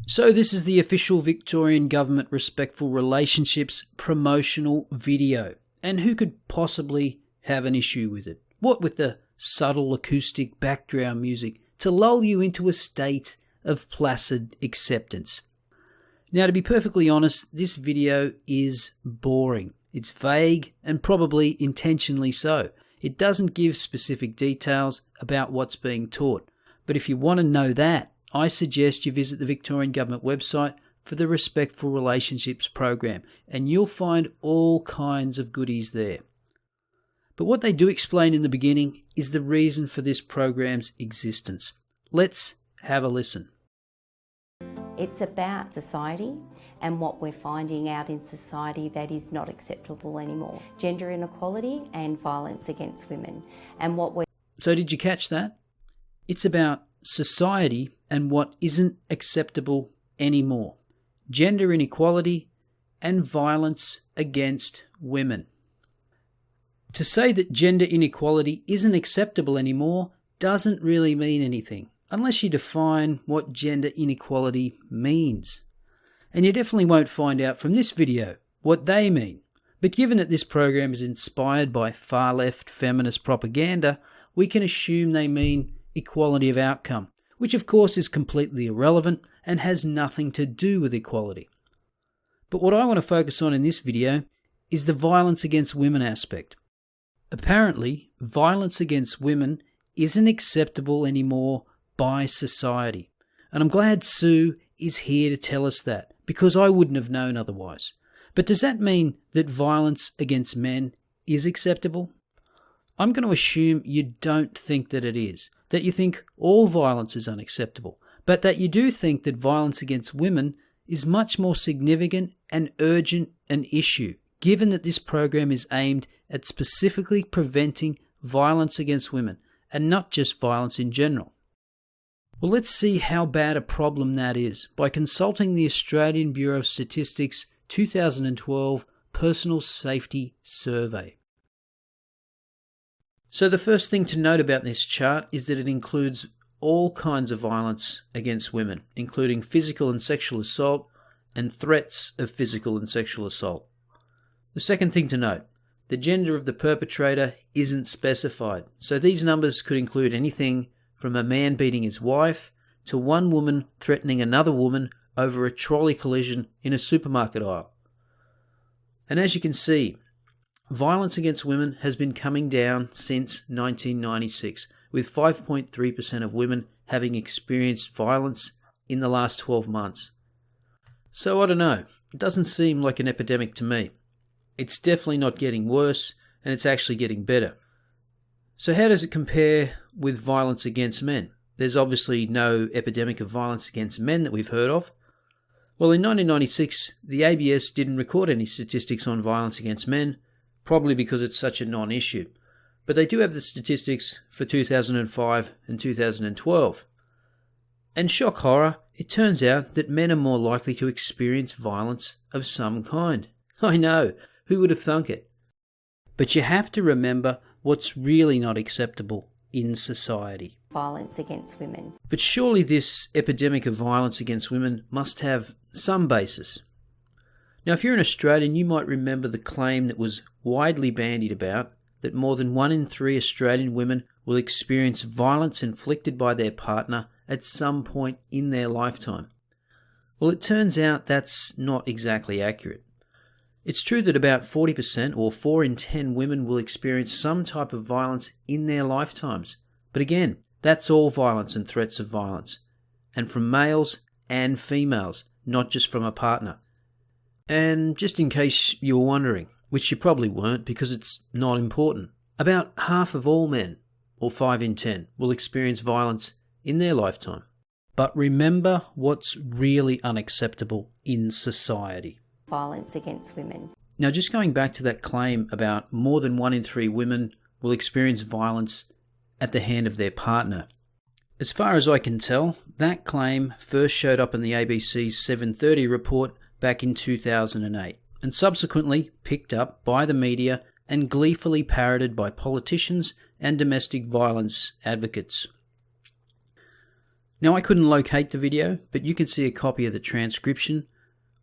So this is the official Victorian Government Respectful Relationships promotional video. And who could possibly have an issue with it? What with the subtle acoustic background music to lull you into a state of placid acceptance? Now, to be perfectly honest, this video is boring. It's vague and probably intentionally so. It doesn't give specific details about what's being taught. But if you want to know that, I suggest you visit the Victorian Government website for the Respectful Relationships program, and you'll find all kinds of goodies there. But what they do explain in the beginning is the reason for this program's existence. Let's have a listen. It's about society and what we're finding out in society that is not acceptable anymore. Gender inequality and violence against women. And what we're... So did you catch that? It's about society and what isn't acceptable anymore. Gender inequality and violence against women. To say that gender inequality isn't acceptable anymore doesn't really mean anything, unless you define what gender inequality means. And you definitely won't find out from this video what they mean. But given that this program is inspired by far-left feminist propaganda, we can assume they mean equality of outcome, which of course is completely irrelevant and has nothing to do with equality. But what I want to focus on in this video is the violence against women aspect. Apparently, violence against women isn't acceptable anymore by society. And I'm glad Sue is here to tell us that, because I wouldn't have known otherwise. But does that mean that violence against men is acceptable? I'm going to assume you don't think that it is, that you think all violence is unacceptable, but that you do think that violence against women is much more significant and urgent an issue, given that this program is aimed at specifically preventing violence against women, and not just violence in general. Well, let's see how bad a problem that is by consulting the Australian Bureau of Statistics 2012 Personal Safety Survey. So the first thing to note about this chart is that it includes all kinds of violence against women, including physical and sexual assault and threats of physical and sexual assault. The second thing to note, the gender of the perpetrator isn't specified, so these numbers could include anything from a man beating his wife to one woman threatening another woman over a trolley collision in a supermarket aisle. And as you can see, violence against women has been coming down since 1996, with 5.3% of women having experienced violence in the last 12 months. So I don't know, it doesn't seem like an epidemic to me. It's definitely not getting worse, and it's actually getting better. So how does it compare with violence against men? There's obviously no epidemic of violence against men that we've heard of. Well, in 1996, the ABS didn't record any statistics on violence against men, probably because it's such a non-issue. But they do have the statistics for 2005 and 2012. And shock horror, it turns out that men are more likely to experience violence of some kind. I know, who would have thunk it? But you have to remember what's really not acceptable in society. Violence against women. But surely this epidemic of violence against women must have some basis. Now, if you're an Australian, you might remember the claim that was widely bandied about that more than 1 in 3 Australian women will experience violence inflicted by their partner at some point in their lifetime. Well, it turns out that's not exactly accurate. It's true that about 40% or 4 in 10 women will experience some type of violence in their lifetimes. But again, that's all violence and threats of violence. And from males and females, not just from a partner. And just in case you were wondering, which you probably weren't because it's not important, about half of all men, or 5 in 10, will experience violence in their lifetime. But remember what's really unacceptable in society. Violence against women. Now, just going back to that claim about more than 1 in 3 women will experience violence at the hand of their partner. As far as I can tell, that claim first showed up in the ABC's 7:30 report back in 2008, and subsequently picked up by the media and gleefully parroted by politicians and domestic violence advocates. Now, I couldn't locate the video, but you can see a copy of the transcription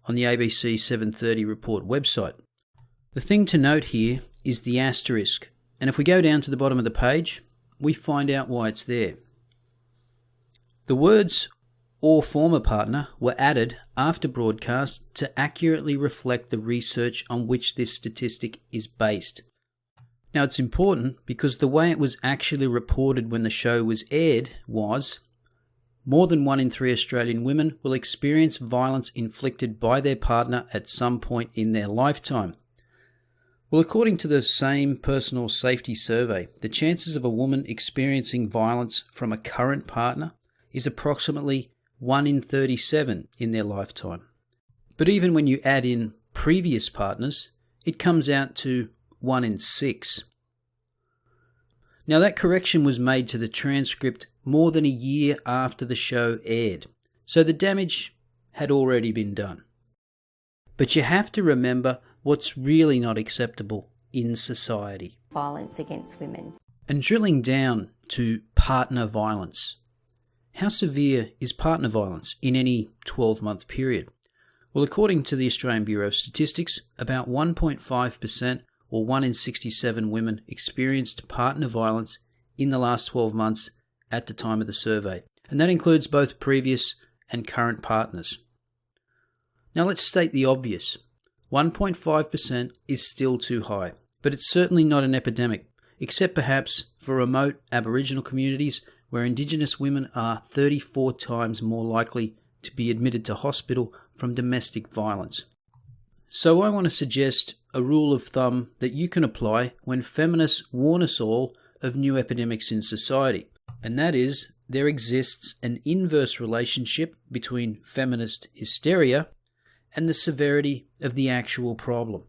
on the ABC 7:30 report website. The thing to note here is the asterisk, and if we go down to the bottom of the page, we find out why it's there. The words "or former partner" were added after broadcast to accurately reflect the research on which this statistic is based. Now, it's important because the way it was actually reported when the show was aired was more than 1 in 3 Australian women will experience violence inflicted by their partner at some point in their lifetime. Well, according to the same personal safety survey, the chances of a woman experiencing violence from a current partner is approximately 1 in 37 in their lifetime. But even when you add in previous partners, it comes out to 1 in 6. Now, that correction was made to the transcript more than a year after the show aired, so the damage had already been done. But you have to remember what's really not acceptable in society. Violence against women. And drilling down to partner violence. How severe is partner violence in any 12-month period? Well, according to the Australian Bureau of Statistics, about 1.5% or 1 in 67 women experienced partner violence in the last 12 months at the time of the survey. And that includes both previous and current partners. Now, let's state the obvious. 1.5% is still too high, but it's certainly not an epidemic, except perhaps for remote Aboriginal communities where Indigenous women are 34 times more likely to be admitted to hospital from domestic violence. So I want to suggest a rule of thumb that you can apply when feminists warn us all of new epidemics in society, and that is there exists an inverse relationship between feminist hysteria and the severity of the actual problem.